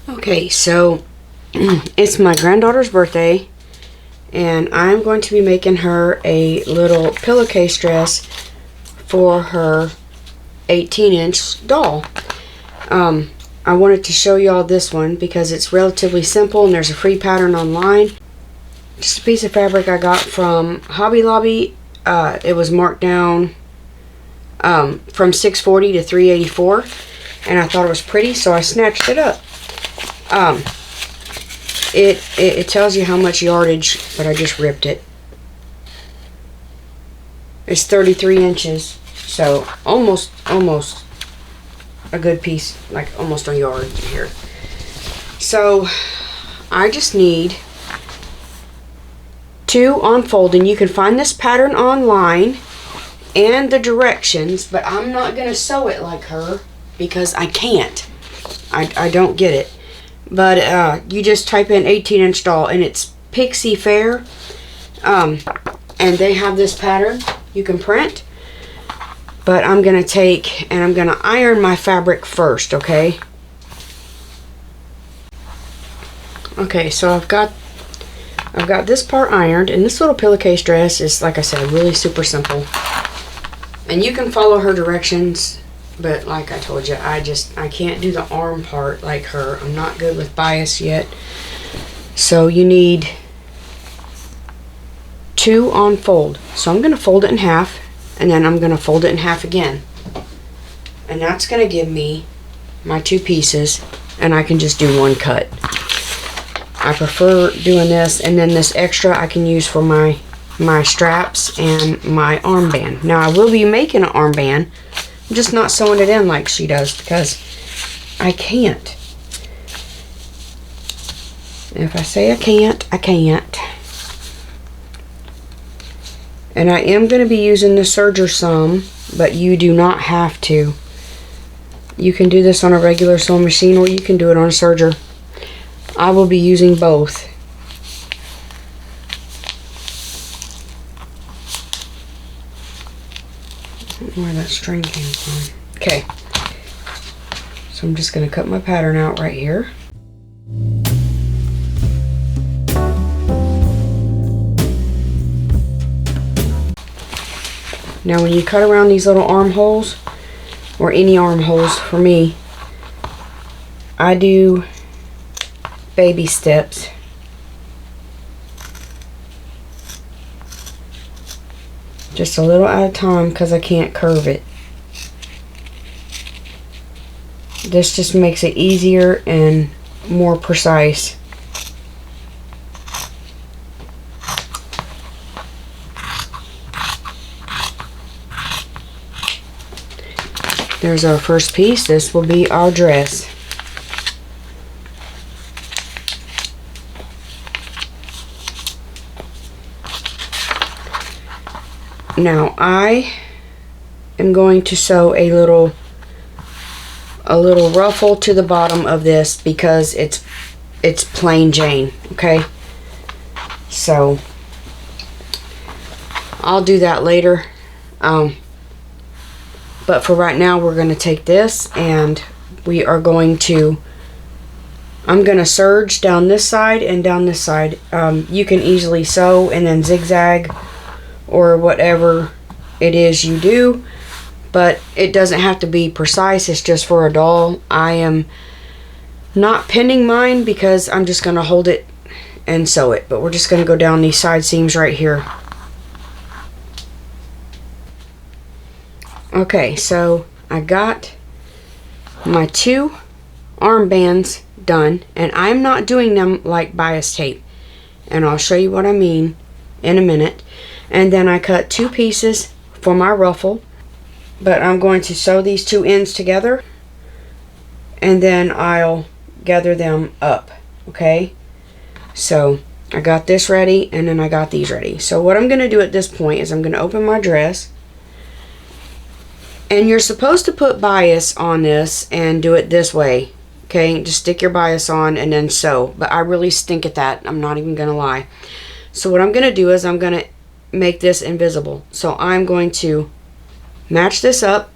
Okay, so it's my granddaughter's birthday, and I'm going to be making her a little pillowcase dress for her 18-inch doll. I wanted to show y'all this one because it's relatively simple and there's a free pattern online. Just a piece of fabric I got from Hobby Lobby. It was marked down from $6.40 to $3.84, and I thought it was pretty, so I snatched it up. It tells you how much yardage, but I just ripped it. It's 33 inches, so almost a good piece, like almost a yard here. So I just need two on folding. You can find this pattern online and the directions, but I'm not gonna sew it like her because I can't. I don't get it. But you just type in 18-inch doll, and it's Pixie Fair, and they have this pattern you can print. But I'm gonna take and I'm gonna iron my fabric first, okay? Okay, so I've got this part ironed, and this little pillowcase dress is, like I said, really super simple. And you can follow her directions, but like I told you, I can't do the arm part like her. I'm not good with bias yet. So you need two on fold. So I'm gonna fold it in half, and then I'm gonna fold it in half again. And that's gonna give me my two pieces, and I can just do one cut. I prefer doing this, and then this extra I can use for my straps and my armband. Now I will be making an armband. I'm just not sewing it in like she does because I can't. If I say I can't, I can't. And I am going to be using the serger some, but you do not have to. You can do this on a regular sewing machine, or you can do it on a serger. I will be using both. I don't know where that string came from. Okay. So I'm just going to cut my pattern out right here. Now when you cut around these little armholes, or any armholes for me, I do baby steps. Just a little at a time because I can't curve it. This just makes it easier and more precise. There's our first piece. This will be our dress. Now I am going to sew a little ruffle to the bottom of this because it's plain Jane, okay? So I'll do that later. But for right now, we're going to take this and we are going to, I'm going to serge down this side and down this side. You can easily sew and then zigzag or whatever it is you do, but it doesn't have to be precise. It's just for a doll. I am not pinning mine because I'm just going to hold it and sew it, but we're just going to go down these side seams right here. Okay, so I got my two armbands done, and I'm not doing them like bias tape, and I'll show you what I mean in a minute. And then I cut two pieces for my ruffle, but I'm going to sew these two ends together, and then I'll gather them up, okay? So I got this ready, and then I got these ready. So what I'm going to do at this point is I'm going to open my dress, and you're supposed to put bias on this and do it this way, okay? Just stick your bias on and then sew, but I really stink at that. I'm not even going to lie. So what I'm going to do is I'm going to make this invisible. So I'm going to match this up,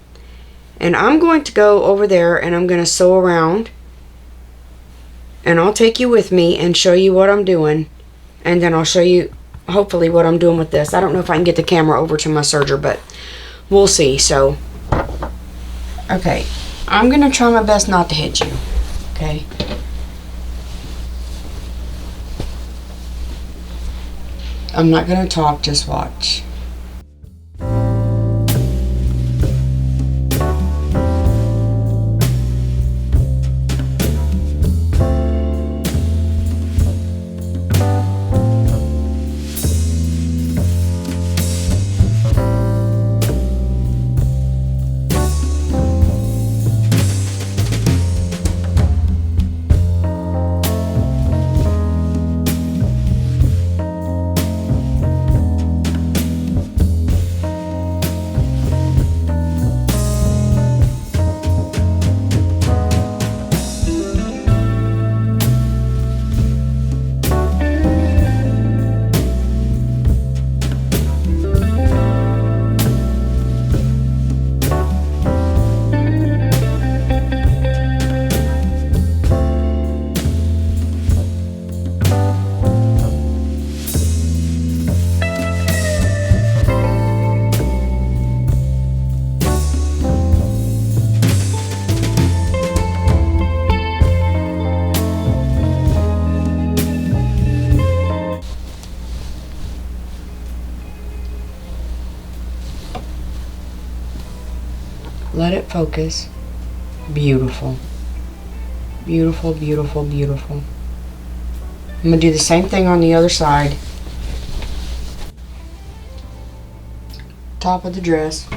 and I'm going to go over there and I'm going to sew around and I'll take you with me and show you what I'm doing, and then I'll show you hopefully what I'm doing with this. I don't know if I can get the camera over to my serger, but we'll see. So okay, I'm gonna try my best not to hit you. Okay, I'm not gonna talk, just watch. Let it focus. Beautiful. Beautiful, beautiful, beautiful. I'm going to do the same thing on the other side. Top of the dress.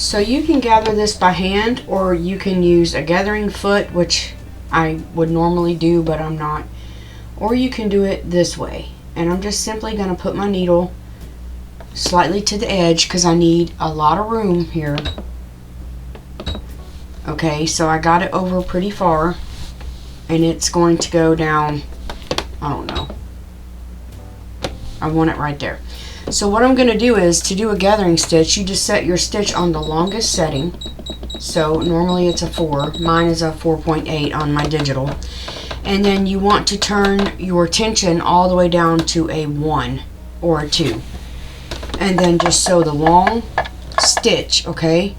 So you can gather this by hand, or you can use a gathering foot, which I would normally do, but I'm not. Or you can do it this way. And I'm just simply going to put my needle slightly to the edge because I need a lot of room here. Okay, so I got it over pretty far, and it's going to go down, I don't know. I want it right there. So what I'm going to do is, to do a gathering stitch, you just set your stitch on the longest setting. So normally it's a 4. Mine is a 4.8 on my digital. And then you want to turn your tension all the way down to a 1 or a 2. And then just sew the long stitch, okay?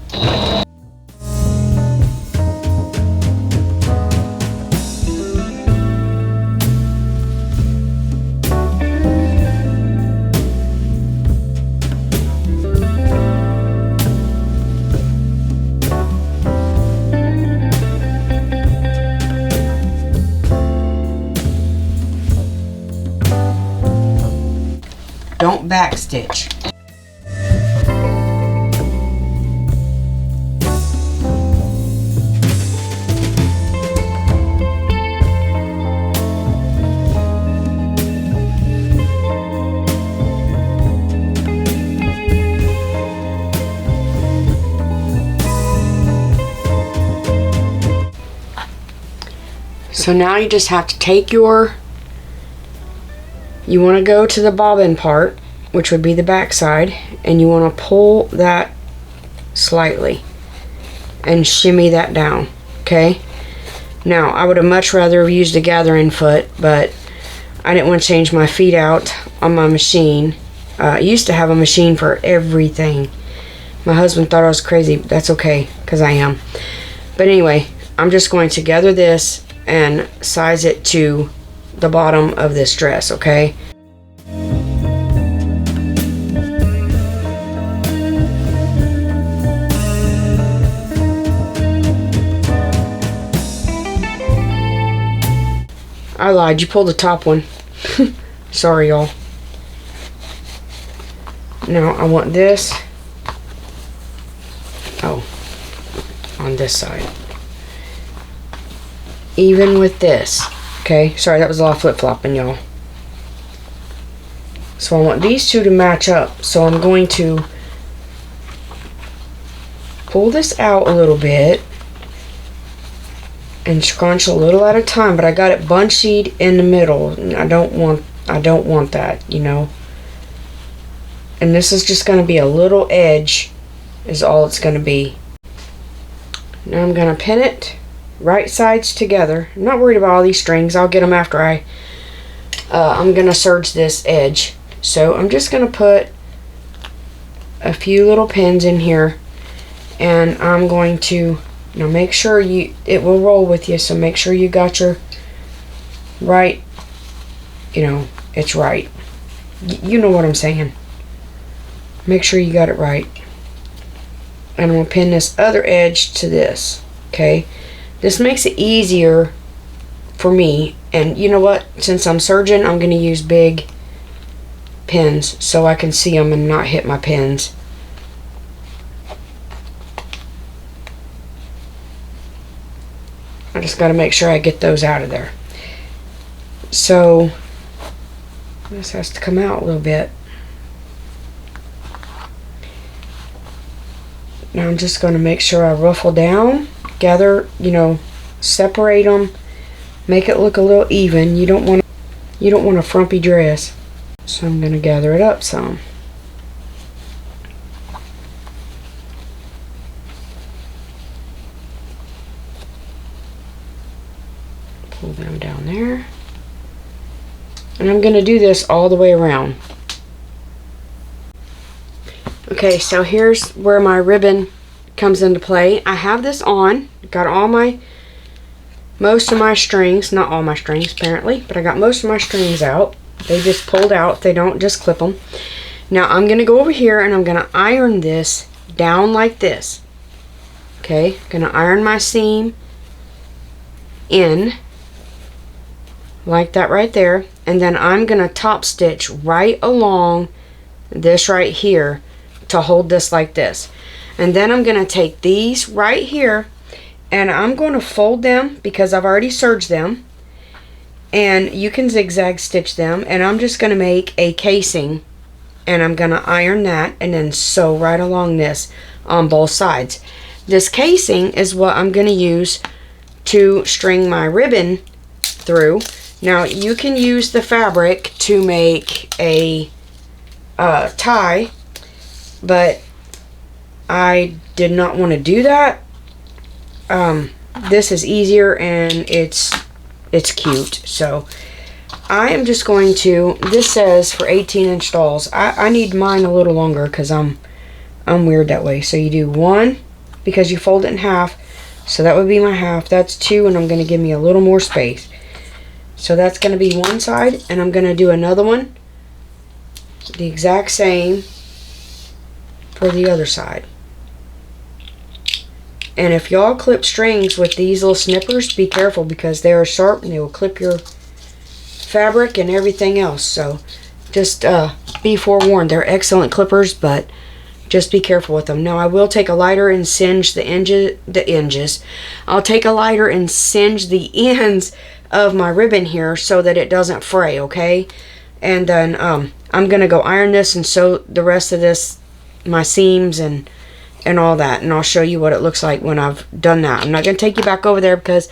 Don't back stitch. So now you just have to take your, you want to go to the bobbin part, which would be the back side, and you want to pull that slightly and shimmy that down, okay? Now, I would have much rather used a gathering foot, but I didn't want to change my feet out on my machine. I used to have a machine for everything. My husband thought I was crazy. That's okay, because I am. But anyway, I'm just going to gather this and size it to the bottom of this dress, okay? I lied, you pulled the top one. Sorry, y'all. Now I want this. Oh, on this side. Even with this. Okay, sorry, that was a lot of flip-flopping, y'all. So I want these two to match up. So I'm going to pull this out a little bit and scrunch a little at a time, but I got it bunchied in the middle. I don't want that, you know. And this is just going to be a little edge is all it's going to be. Now I'm going to pin it right sides together. I'm not worried about all these strings. I'll get them after I'm going to serge this edge. So I'm just going to put a few little pins in here, and I'm going to now make sure it will roll with you, so make sure you got your right, you know, it's right. You know what I'm saying. Make sure you got it right. And I'm going to pin this other edge to this, okay? This makes it easier for me, and you know what? Since I'm serging, I'm going to use big pins so I can see them and not hit my pins. I just got to make sure I get those out of there. So this has to come out a little bit. Now I'm just going to make sure I ruffle down, gather, you know, separate them, make it look a little even. You don't want a frumpy dress. So I'm going to gather it up some. Pull them down there. And I'm going to do this all the way around. Okay, so here's where my ribbon comes into play. I have this on. Got most of my strings, not all my strings apparently, but I got most of my strings out. They just pulled out. They don't just clip them. Now I'm going to go over here and I'm going to iron this down like this. Okay, going to iron my seam in like that right there, and then I'm going to top stitch right along this right here to hold this like this. And then I'm going to take these right here and I'm going to fold them because I've already serged them, and you can zigzag stitch them, and I'm just going to make a casing, and I'm going to iron that and then sew right along this on both sides. This casing is what I'm going to use to string my ribbon through. Now you can use the fabric to make a tie, but I did not want to do that. This is easier and it's cute. So I am just going to, this says for 18-inch dolls. I need mine a little longer because I'm weird that way. So you do one because you fold it in half. So that would be my half. That's two, and I'm going to give me a little more space. So that's going to be one side, and I'm going to do another one the exact same for the other side. And if y'all clip strings with these little snippers, be careful because they are sharp and they will clip your fabric and everything else. So just be forewarned. They're excellent clippers, but just be careful with them. Now I will take a lighter and singe the edges. I'll take a lighter and singe the ends of my ribbon here so that it doesn't fray, okay? And then I'm gonna go iron this and sew the rest of this, my seams and all that, and I'll show you what it looks like when I've done that. I'm not gonna take you back over there because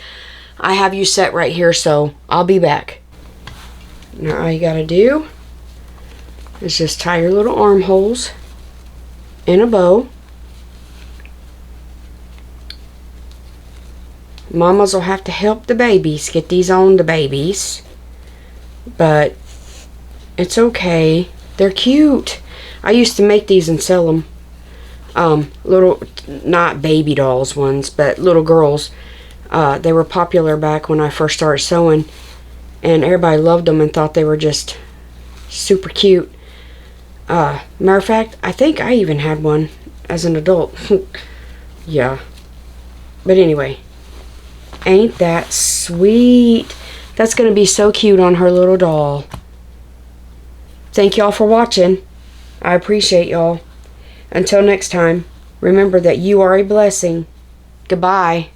I have you set right here, so I'll be back. Now all you gotta do is just tie your little armholes in a bow. Mamas will have to help the babies get these on the babies. but it's okay. They're cute. I used to make these and sell them. Little, not baby dolls ones, but little girls. They were popular back when I first started sewing, and everybody loved them and thought they were just super cute. Matter of fact, I think I even had one as an adult. Yeah. But anyway, ain't that sweet? That's going to be so cute on her little doll. Thank y'all for watching. I appreciate y'all. Until next time, remember that you are a blessing. Goodbye.